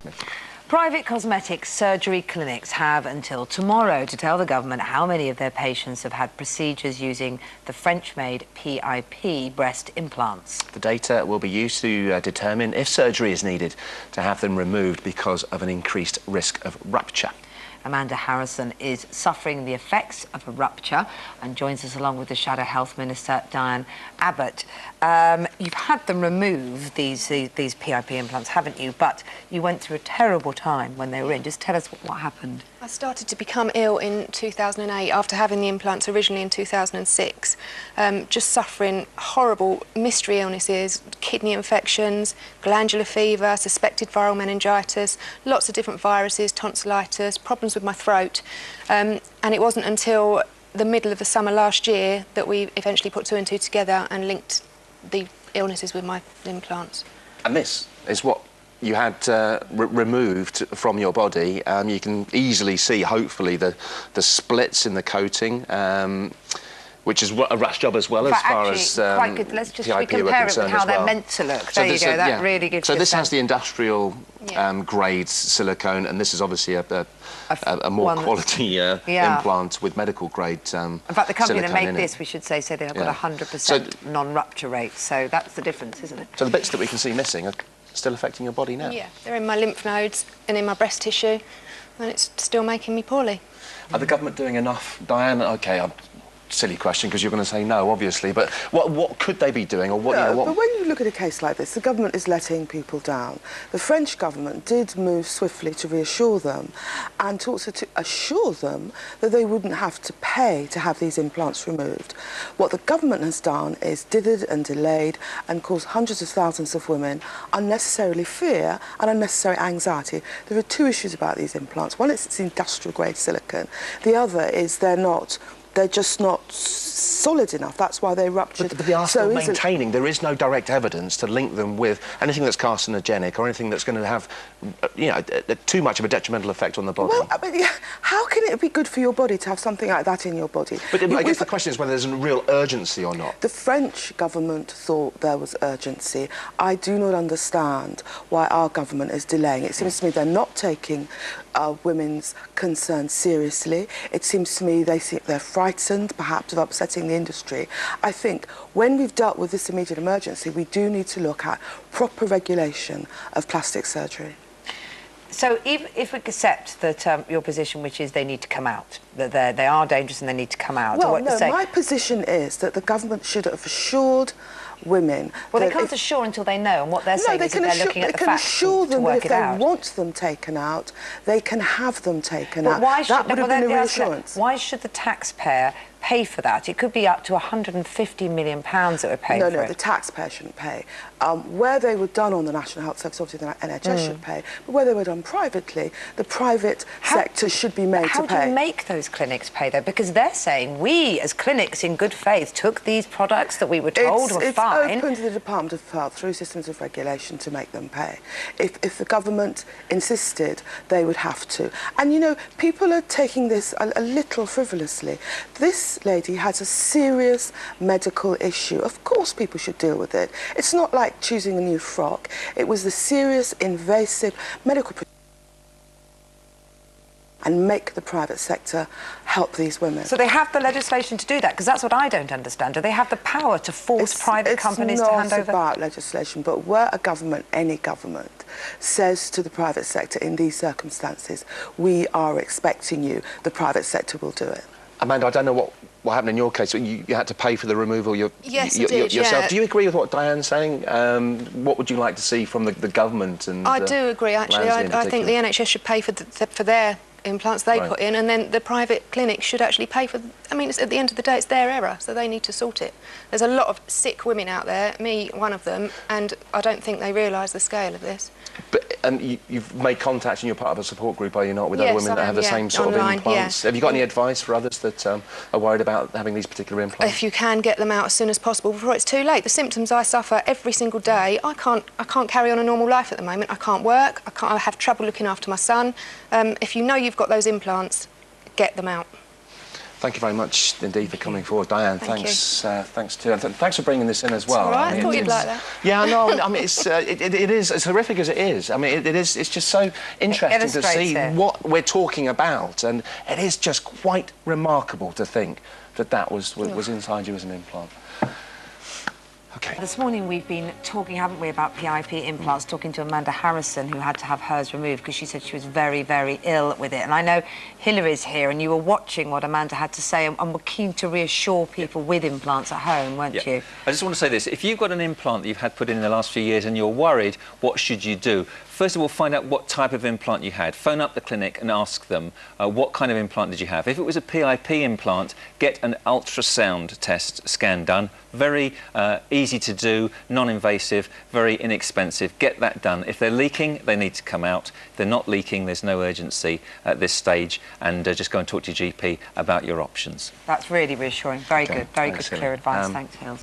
Smith. Private cosmetic surgery clinics have until tomorrow to tell the government how many of their patients have had procedures using the French-made PIP breast implants. The data will be used to determine if surgery is needed to have them removed because of an increased risk of rupture. Amanda Harrison is suffering the effects of a rupture and joins us along with the Shadow Health Minister, Diane Abbott. You've had them remove these PIP implants, haven't you? But you went through a terrible time when they were in. Just tell us what happened. I started to become ill in 2008 after having the implants originally in 2006. Just suffering horrible mystery illnesses, kidney infections, glandular fever, suspected viral meningitis, lots of different viruses, tonsillitis, problems with my throat. And it wasn't until the middle of the summer last year that we eventually put 2 and 2 together and linked the illnesses with my implants. And this is what you had removed from your body. You can easily see, hopefully, the splits in the coating, which is a rush job as well, as far as quite good. Let's just PIP compare it with how they're well. meant to look. So there you go. That really gives you a this sense. has the industrial grade silicone, and this is obviously a more quality implant with medical grade in fact, the company that made this, it. we should say they've got 100% non-rupture rate. So that's the difference, isn't it? So the bits that we can see missing are still affecting your body now? Yeah, they're in my lymph nodes and in my breast tissue, and it's still making me poorly. Are the government doing enough, Diane? OK, silly question, because you're going to say no, obviously, but what could they be doing, or what? But when you look at a case like this, the government is letting people down. The French government did move swiftly to reassure them and also to assure them that they wouldn't have to pay to have these implants removed. What the government has done is dithered and delayed and caused hundreds of thousands of women unnecessarily fear and unnecessary anxiety. There are 2 issues about these implants. One is it's industrial grade silicone. The other is they're just not solid enough. That's why they ruptured. But they are still maintaining there is no direct evidence to link them with anything that's carcinogenic or anything that's going to have, too much of a detrimental effect on the body. Well, I mean, how can it be good for your body to have something like that in your body? But I guess the question is whether there's a real urgency or not. The French government thought there was urgency. I do not understand why our government is delaying. It seems to me they're not taking women's concerns seriously. It seems to me they're frightened, perhaps, of upsetting the industry. I think when we've dealt with this immediate emergency, we do need to look at proper regulation of plastic surgery. So if we accept that your position, which is they need to come out, that they are dangerous and they need to come out. Well, no, my position is that the government should have assured women. Well, they can't assure until they know, and what they're saying is that they're looking at the facts to work it out. They can assure them that if they want them taken out, they can have them taken out. That would have been a reassurance. Why should the taxpayer pay for that? It could be up to £150 million that would pay for it. No, the taxpayer shouldn't pay. Where they were done on the National Health Service, obviously the NHS should pay, but where they were done privately, the private sector should be made to pay. How do you make those clinics pay, though? Because they're saying we, as clinics in good faith, took these products that we were told were fine. It's open to the Department of Health through systems of regulation to make them pay. If the government insisted, they would have to. And, people are taking this a little frivolously. This lady has a serious medical issue. Of course people should deal with it. It's not like choosing a new frock. It was the serious, invasive medical procedure, and make the private sector help these women. So they have the legislation to do that? Because that's what I don't understand. Do they have the power to force private companies to hand over? It's not about legislation, but where a government, any government, says to the private sector in these circumstances, we are expecting you, the private sector will do it. Amanda, I don't know what happened in your case. You had to pay for the removal Yes, I did, yourself. yeah. Do you agree with what Diane's saying? What would you like to see from the government? And I do agree, actually. I think the NHS should pay for their implants they put in, and then the private clinic should actually pay for... I mean, at the end of the day, it's their error, so they need to sort it. There's a lot of sick women out there, me one of them, and I don't think they realise the scale of this. And you've made contact and you're part of a support group, are you not, with other women that have the same sort of implants? Yeah. Have you got any advice for others that are worried about having these particular implants? If you can, get them out as soon as possible before it's too late. The symptoms I suffer every single day, I can't carry on a normal life at the moment. I can't work, I have trouble looking after my son. If you know you've got those implants, get them out. Thank you very much indeed for coming forward, Diane. Thanks too, and thanks for bringing this in as well. All right, I thought you'd like that. Yeah, no, I mean it's it is as horrific as it is. I mean it's just so interesting to see what we're talking about, and it is just quite remarkable to think that was inside you as an implant. Okay. This morning we've been talking, haven't we, about PIP implants, talking to Amanda Harrison, who had to have hers removed because she said she was very, very ill with it. And I know Hillary's here, and you were watching what Amanda had to say, and were keen to reassure people with implants at home, weren't you? I just want to say this. If you've got an implant that you've had put in the last few years and you're worried, what should you do? First of all, find out what type of implant you had. Phone up the clinic and ask them what kind of implant did you have. If it was a PIP implant, get an ultrasound test scan done. Very easy to do, non-invasive, very inexpensive. Get that done. If they're leaking, they need to come out. If they're not leaking, there's no urgency at this stage, and just go and talk to your GP about your options. That's really reassuring. Very good, Thanks, clear advice. Thanks, Hills.